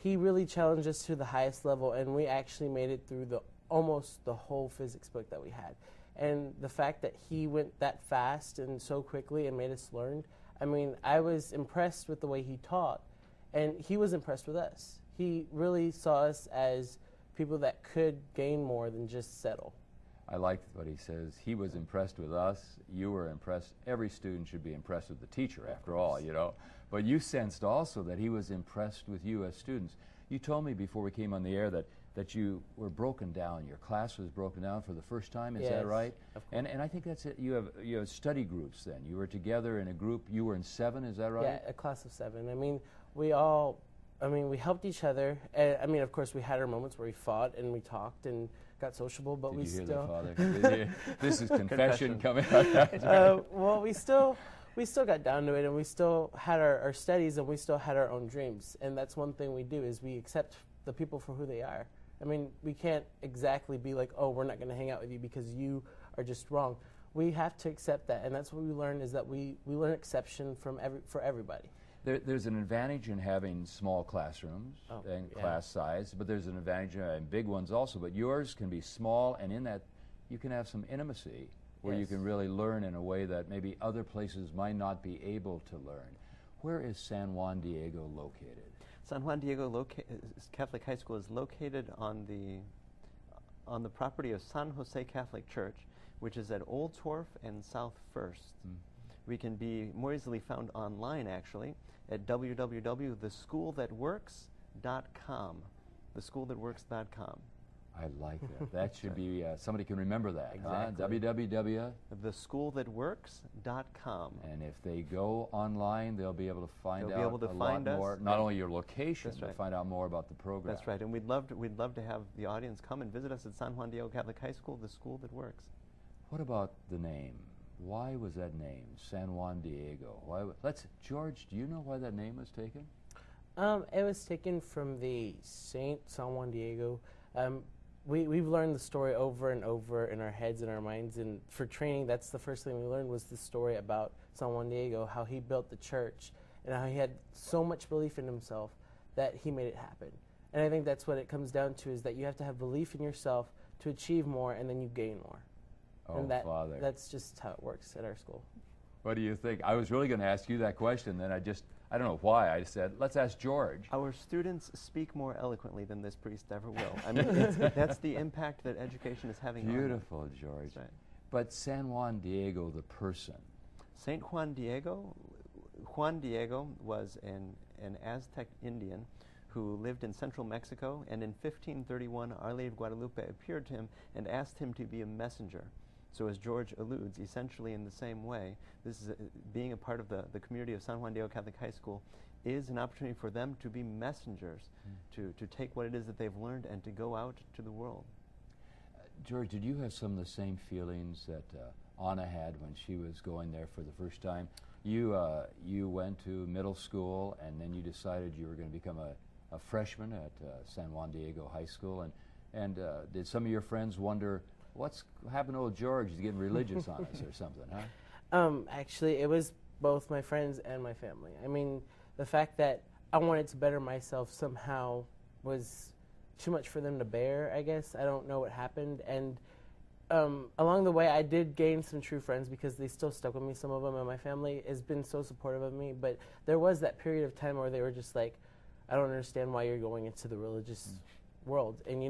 he really challenged us to the highest level, and we actually made it through almost the whole physics book that we had. And the fact that he went that fast and so quickly and made us learn, I mean, I was impressed with the way he taught, and he was impressed with us. He really saw us as people that could gain more than just settle. I liked what he says. He was impressed with us. You were impressed. Every student should be impressed with the teacher, after all, you know. But you sensed also that he was impressed with you as students. You told me before we came on the air that you were broken down. Your class was broken down for the first time. Is that right? And I think that's it. You have study groups then. You were together in a group. You were in 7. Is that right? Yeah, a class of 7. I mean, we helped each other. I mean, of course, we had our moments where we fought and we talked and got sociable, but Did we you hear still. That, Father? This is confession coming out. Well, we still got down to it, and we still had our studies, and we still had our own dreams. And that's one thing we do is we accept the people for who they are. I mean, we can't exactly be like, oh, we're not going to hang out with you because you are just wrong. We have to accept that, and that's what we learn is that we learn exception for everybody. There's an advantage in having small classrooms and class size, but there's an advantage in having big ones also. But yours can be small, and in that you can have some intimacy where you can really learn in a way that maybe other places might not be able to learn. Where is San Juan Diego located? San Juan Diego Catholic High School is located on the property of San Jose Catholic Church, which is at Old Torf and South First. We can be more easily found online, actually, at www.theschoolthatworks.com. Theschoolthatworks.com. I like that. That should be, somebody can remember that. Exactly. www. Theschoolthatworks.com. And if they go online, they'll be able to find out a lot more, not only your location, but find out more about the program. That's right. And we'd love to have the audience come and visit us at San Juan Diego Catholic High School, the school that works. What about the name? Why was that name, San Juan Diego? George, do you know why that name was taken? It was taken from the Saint San Juan Diego. We've learned the story over and over in our heads and our minds, and for training, that's the first thing we learned was the story about San Juan Diego, how he built the church, and how he had so much belief in himself that he made it happen. And I think that's what it comes down to, is that you have to have belief in yourself to achieve more, and then you gain more. Oh, and Father. That's just how it works at our school. What do you think? I was really going to ask you that question, then I don't know why. I said, let's ask George. Our students speak more eloquently than this priest ever will. I mean, that's the impact that education is having on them. Beautiful, George. Right. But San Juan Diego, the person. Saint Juan Diego was an Aztec Indian who lived in central Mexico, and in 1531, Our Lady of Guadalupe appeared to him and asked him to be a messenger. So as George alludes, essentially in the same way, this is being a part of the community of San Juan Diego Catholic High School is an opportunity for them to be messengers, to take what it is that they've learned and to go out to the world. George, did you have some of the same feelings that Anna had when she was going there for the first time? You went to middle school, and then you decided you were going to become a freshman at San Juan Diego High School, and did some of your friends wonder, what's happened to old George? He's getting religious on us or something, huh? Actually, it was both my friends and my family. I mean, the fact that I wanted to better myself somehow was too much for them to bear, I guess. I don't know what happened. And along the way, I did gain some true friends because they still stuck with me. Some of them in my family has been so supportive of me. But there was that period of time where they were just like, I don't understand why you're going into the religious world. And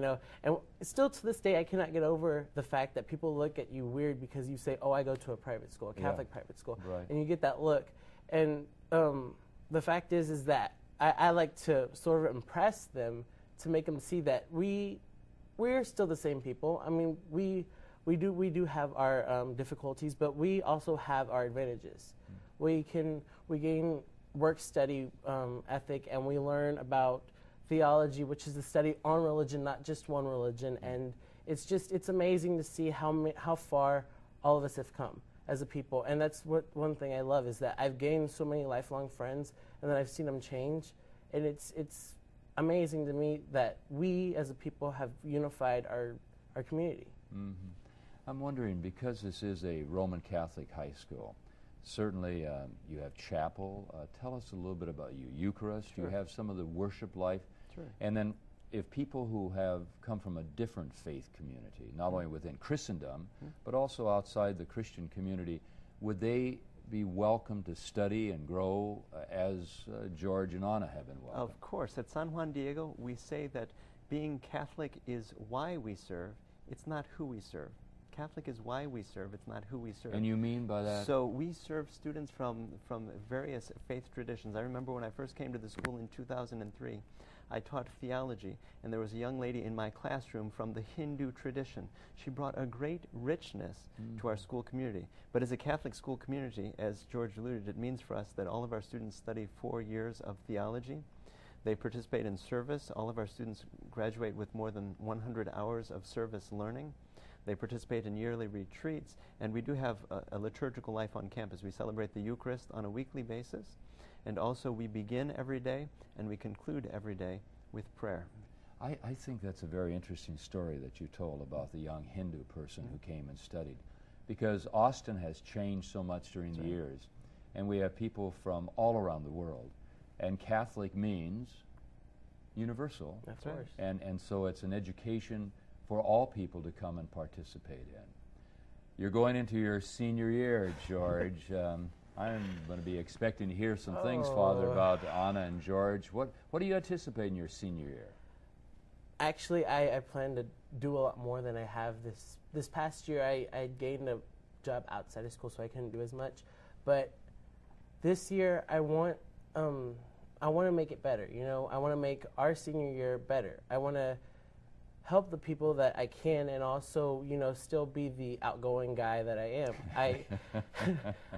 and still to this day, I cannot get over the fact that people look at you weird because you say, oh, I go to a private school, a Catholic private school. Right. And you get that look. And the fact is that I like to sort of impress them to make them see that we're still the same people. I mean, we do have our difficulties, but we also have our advantages. We gain work-study ethic, and we learn about theology, which is the study on religion, not just one religion. And it's amazing to see how far all of us have come as a people. And that's one thing I love, is that I've gained so many lifelong friends, and then I've seen them change. And it's amazing to me that we as a people have unified our community. Mm-hmm. I'm wondering, because this is a Roman Catholic high school, certainly you have chapel. Tell us a little bit about you. Eucharist, Sure. You have some of the worship life. Sure. And then if people who have come from a different faith community, not only within Christendom, but also outside the Christian community, would they be welcome to study and grow as George and Anna have been welcome? Of course. At San Juan Diego, we say that being Catholic is why we serve. It's not who we serve. Catholic is why we serve. It's not who we serve. And you mean by that? So we serve students from various faith traditions. I remember when I first came to the school in 2003, I taught theology, and there was a young lady in my classroom from the Hindu tradition. She brought a great richness to our school community. But as a Catholic school community, as George alluded, it means for us that all of our students study 4 years of theology. They participate in service. All of our students graduate with more than 100 hours of service learning. They participate in yearly retreats, and we do have a liturgical life on campus. We celebrate the Eucharist on a weekly basis, and also we begin every day and we conclude every day with prayer. I think that's a very interesting story that you told about the young Hindu person who came and studied, because Austin has changed so much during the years, and we have people from all around the world, and Catholic means universal. That's right. And so it's an education for all people to come and participate in. You're going into your senior year, George. I'm going to be expecting to hear some things, Father, about Anna and George. What do you anticipate in your senior year? Actually, I plan to do a lot more than I have this past year. I gained a job outside of school, so I couldn't do as much. But this year, I want to make it better. You know, I want to make our senior year better. I want to help the people that I can, and also, you know, still be the outgoing guy that I am.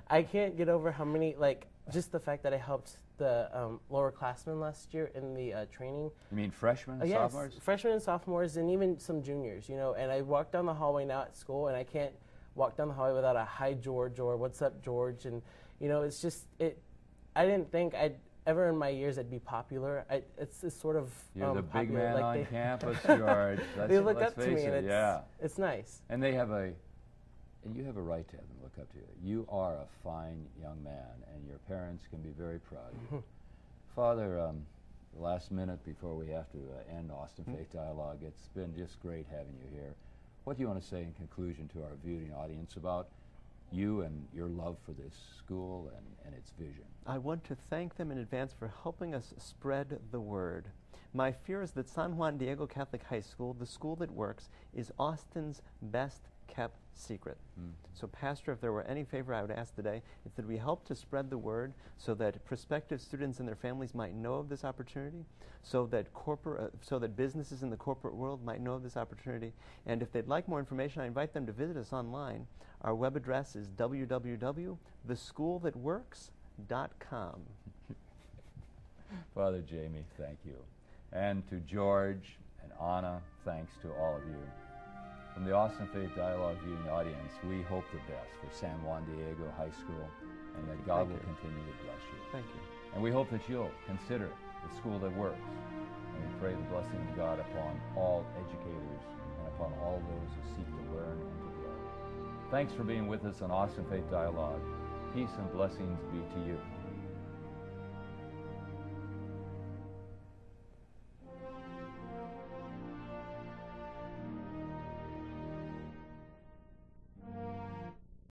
I can't get over how many, like, just the fact that I helped the lower classmen last year in the training. You mean freshmen and yes, sophomores? Freshmen and sophomores, and even some juniors, you know. And I walk down the hallway now at school, and I can't walk down the hallway without a hi, George, or what's up, George. And, you know, it's just, I didn't think ever in my years I'd be popular. It's sort of You're the big popular, man like on campus, George. They look let's up to face me, it, and it's nice. And they have and you have a right to have them look up to you. You are a fine young man, and your parents can be very proud of you. Father, the last minute before we have to end Austin Faith Dialogue, it's been just great having you here. What do you want to say in conclusion to our viewing audience about you and your love for this school and its vision? I want to thank them in advance for helping us spread the word. My fear is that San Juan Diego Catholic High School, the school that works, is Austin's best kept secret. So, Pastor, if there were any favor I would ask today, it's that we help to spread the word so that prospective students and their families might know of this opportunity, so that businesses in the corporate world might know of this opportunity. And if they'd like more information, I invite them to visit us online. Our web address is www.theschoolthatworks.com. Father Jayme, thank you. And to George and Anna, thanks to all of you. From the Austin Faith Dialogue viewing audience, we hope the best for San Juan Diego High School, and that God will continue to bless you. Thank you. And we hope that you'll consider the school that works. And we pray the blessing of God upon all educators and upon all those who seek to learn and to grow. Thanks for being with us on Austin Faith Dialogue. Peace and blessings be to you.